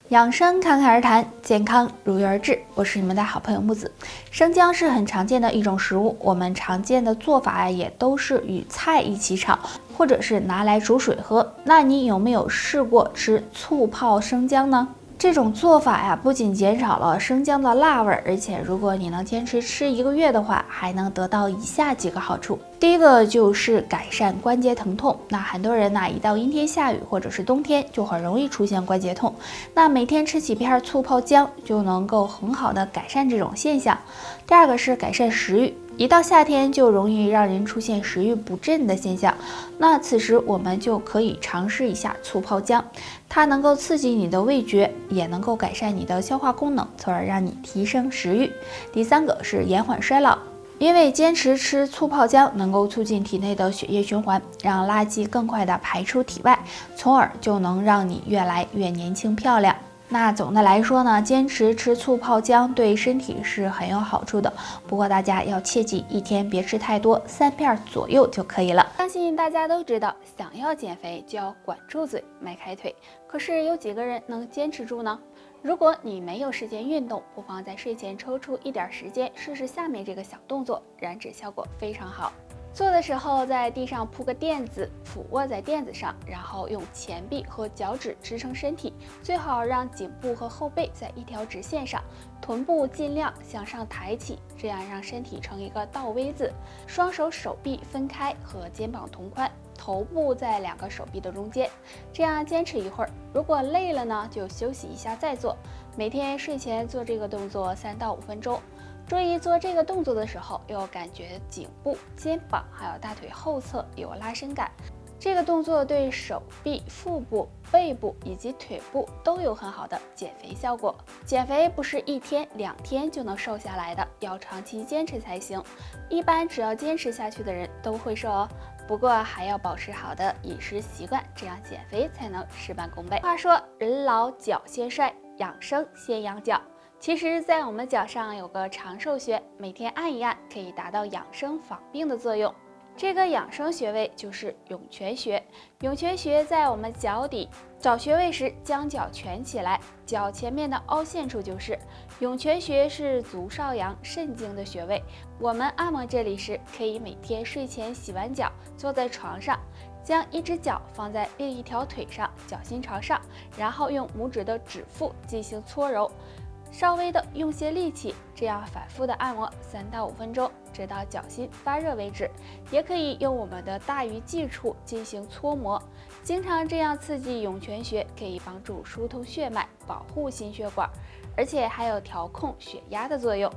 养生侃侃而谈，健康如约而至。我是你们的好朋友木子。生姜是很常见的一种食物，我们常见的做法也都是与菜一起炒，或者是拿来煮水喝。那你有没有试过吃醋泡生姜呢？这种做法呀，不仅减少了生姜的辣味，而且如果你能坚持吃1个月的话，还能得到以下几个好处。第一个就是改善关节疼痛。那很多人呢，一到阴天下雨或者是冬天，就很容易出现关节痛。那每天吃几片醋泡姜，就能够很好的改善这种现象。第二个是改善食欲。一到夏天就容易让人出现食欲不振的现象，那此时我们就可以尝试一下醋泡姜，它能够刺激你的味觉，也能够改善你的消化功能，从而让你提升食欲。第三个是延缓衰老，因为坚持吃醋泡姜能够促进体内的血液循环，让垃圾更快的排出体外，从而就能让你越来越年轻漂亮。那总的来说呢，坚持吃醋泡姜对身体是很有好处的。不过大家要切记，一天别吃太多，3片左右就可以了。相信大家都知道，想要减肥就要管住嘴，迈开腿。可是有几个人能坚持住呢？如果你没有时间运动，不妨在睡前抽出一点时间试试下面这个小动作，燃脂效果非常好。做的时候，在地上铺个垫子，俯卧在垫子上，然后用前臂和脚趾支撑身体，最好让颈部和后背在一条直线上，臀部尽量向上抬起，这样让身体成一个倒 V 字，双手手臂分开和肩膀同宽，头部在2个手臂的中间，这样坚持一会儿。如果累了呢，就休息一下再做。每天睡前做这个动作3到5分钟。注意做这个动作的时候，要感觉颈部、肩膀还有大腿后侧有拉伸感。这个动作对手臂、腹部、背部以及腿部都有很好的减肥效果。减肥不是1天2天就能瘦下来的，要长期坚持才行。一般只要坚持下去的人都会瘦哦。不过还要保持好的饮食习惯，这样减肥才能事半功倍。话说人老脚先衰，养生先养脚。其实，在我们脚上有个长寿穴，每天按一按，可以达到养生防病的作用。这个养生穴位就是涌泉穴。涌泉穴在我们脚底，找穴位时将脚蜷起来，脚前面的凹陷处就是涌泉穴，是足少阳肾经的穴位。我们按摩这里时，可以每天睡前洗完脚，坐在床上，将一只脚放在另一条腿上，脚心朝上，然后用拇指的指腹进行搓揉。稍微的用些力气，这样反复的按摩3到5分钟，直到脚心发热为止。也可以用我们的大鱼际处进行搓摩，经常这样刺激涌泉穴，可以帮助疏通血脉，保护心血管，而且还有调控血压的作用，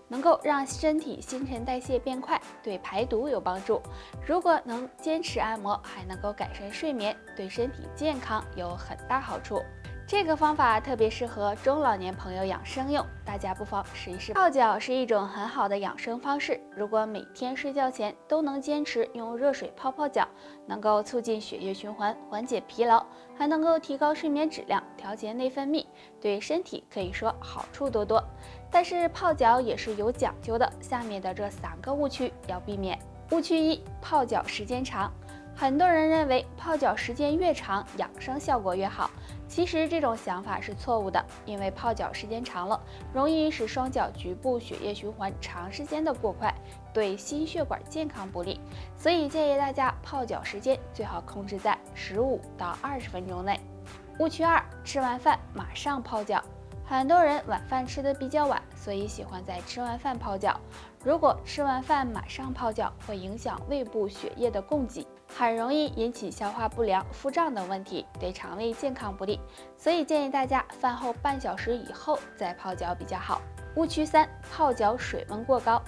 能够让身体新陈代谢变快，对排毒有帮助。如果能坚持按摩，还能够改善睡眠，对身体健康有很大好处。这个方法特别适合中老年朋友养生用，大家不妨试一试。泡脚是一种很好的养生方式，如果每天睡觉前都能坚持用热水泡泡脚，能够促进血液循环，缓解疲劳，还能够提高睡眠质量，调节内分泌，对身体可以说好处多多。但是泡脚也是有讲究的，下面的这3个误区要避免。误区1：泡脚时间长。很多人认为泡脚时间越长，养生效果越好。其实这种想法是错误的，因为泡脚时间长了，容易使双脚局部血液循环长时间的过快，对心血管健康不利。所以建议大家泡脚时间最好控制在15到20分钟内。误区2：吃完饭马上泡脚。很多人晚饭吃得比较晚，所以喜欢在吃完饭泡脚。如果吃完饭马上泡脚，会影响胃部血液的供给，很容易引起消化不良、腹胀等问题，对肠胃健康不利。所以建议大家饭后半小时以后再泡脚比较好。误区3：泡脚水温过高。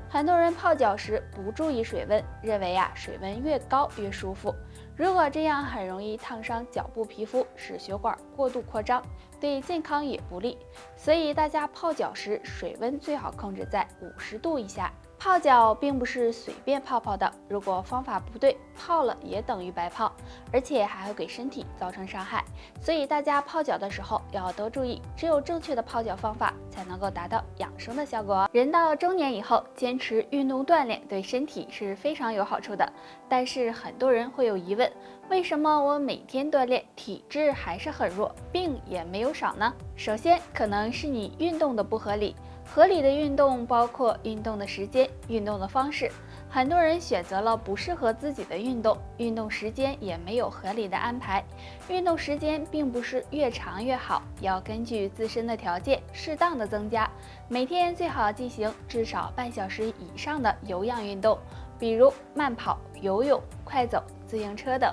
很多人泡脚时不注意水温，认为水温越高越舒服。如果这样，很容易烫伤脚部皮肤，使血管过度扩张，对健康也不利。所以大家泡脚时水温最好控制在50度以下。泡脚并不是随便泡的，如果方法不对，泡了也等于白泡，而且还会给身体造成伤害。所以大家泡脚的时候要多注意，只有正确的泡脚方法才能够达到养生的效果。人到中年以后，坚持运动锻炼对身体是非常有好处的。但是很多人会有疑问，为什么我每天锻炼，体质还是很弱，病也没有少呢？首先，可能是你运动的不合理。合理的运动包括运动的时间、运动的方式。很多人选择了不适合自己的运动，运动时间也没有合理的安排。运动时间并不是越长越好，要根据自身的条件适当的增加。每天最好进行至少半小时以上的有氧运动，比如慢跑、游泳、快走、自行车等，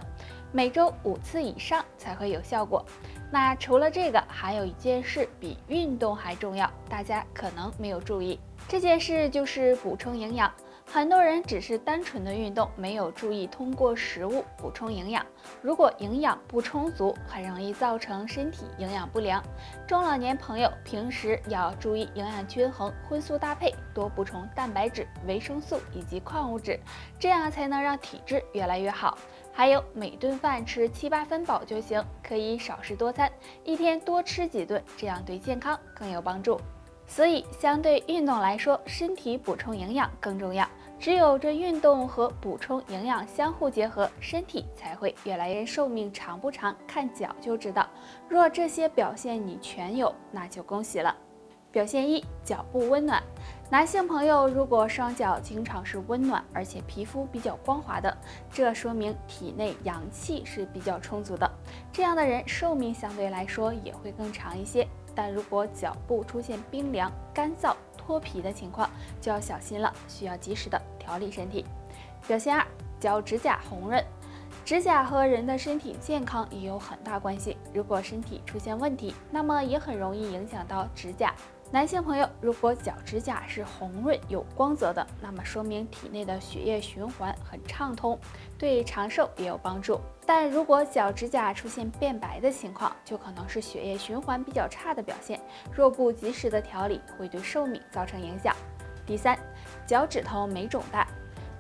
每周5次以上才会有效果。那除了这个，还有一件事比运动还重要，大家可能没有注意。这件事就是补充营养。很多人只是单纯的运动，没有注意通过食物补充营养。如果营养不充足，很容易造成身体营养不良。中老年朋友平时要注意营养均衡、荤素搭配，多补充蛋白质、维生素以及矿物质，这样才能让体质越来越好。还有每顿饭吃7、8分饱就行，可以少食多餐，一天多吃几顿，这样对健康更有帮助。所以相对运动来说，身体补充营养更重要。只有这运动和补充营养相互结合，身体才会越来越寿命长不长，看脚就知道。若这些表现你全有，那就恭喜了。表现1：脚部温暖。男性朋友如果双脚经常是温暖，而且皮肤比较光滑的，这说明体内阳气是比较充足的，这样的人寿命相对来说也会更长一些。但如果脚部出现冰凉、干燥、脱皮的情况，就要小心了，需要及时的调理身体。表现2：脚指甲红润。指甲和人的身体健康也有很大关系，如果身体出现问题，那么也很容易影响到指甲。男性朋友如果脚指甲是红润有光泽的，那么说明体内的血液循环很畅通，对长寿也有帮助。但如果脚指甲出现变白的情况，就可能是血液循环比较差的表现，若不及时的调理，会对寿命造成影响。第3，脚趾头没肿大。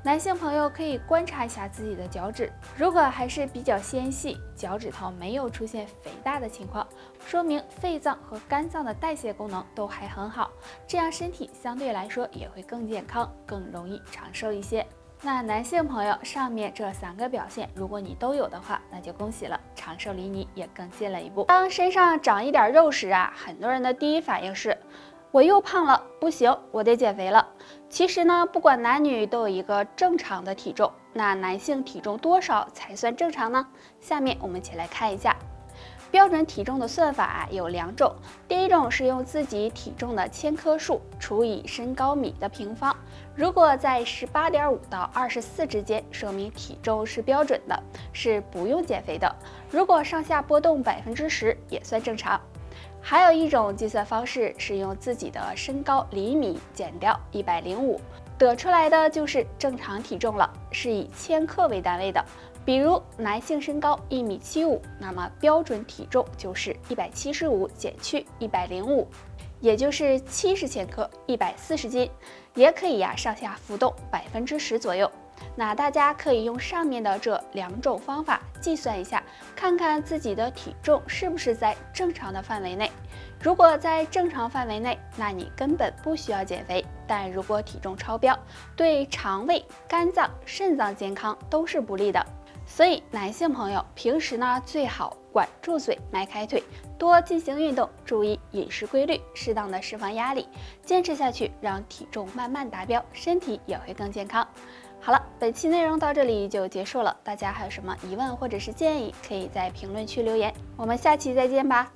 男性朋友可以观察一下自己的脚趾，如果还是比较纤细，脚趾头没有出现肥大的情况，说明肺脏和肝脏的代谢功能都还很好，这样身体相对来说也会更健康，更容易长寿一些。那男性朋友上面这3个表现，如果你都有的话，那就恭喜了，长寿离你也更近了一步。当身上长一点肉时啊，很多人的第一反应是，我又胖了，不行，我得减肥了。其实呢，不管男女都有一个正常的体重，那男性体重多少才算正常呢？下面我们一起来看一下。标准体重的算法有2种，第一种是用自己体重的千克数除以身高米的平方，如果在18.5到24之间，说明体重是标准的，是不用减肥的。如果上下波动10%也算正常。还有一种计算方式是用自己的身高厘米减掉105，得出来的就是正常体重了，是以千克为单位的。比如男性身高1.75米，那么标准体重就是175减去105，也就是70千克，140斤。也可以上下浮动10%左右。那大家可以用上面的这2种方法计算一下，看看自己的体重是不是在正常的范围内。如果在正常范围内，那你根本不需要减肥。但如果体重超标，对肠胃、肝脏、肾脏健康都是不利的。所以男性朋友平时呢，最好管住嘴，迈开腿，多进行运动，注意饮食规律，适当的释放压力，坚持下去，让体重慢慢达标，身体也会更健康。好了，本期内容到这里就结束了，大家还有什么疑问或者是建议，可以在评论区留言，我们下期再见吧。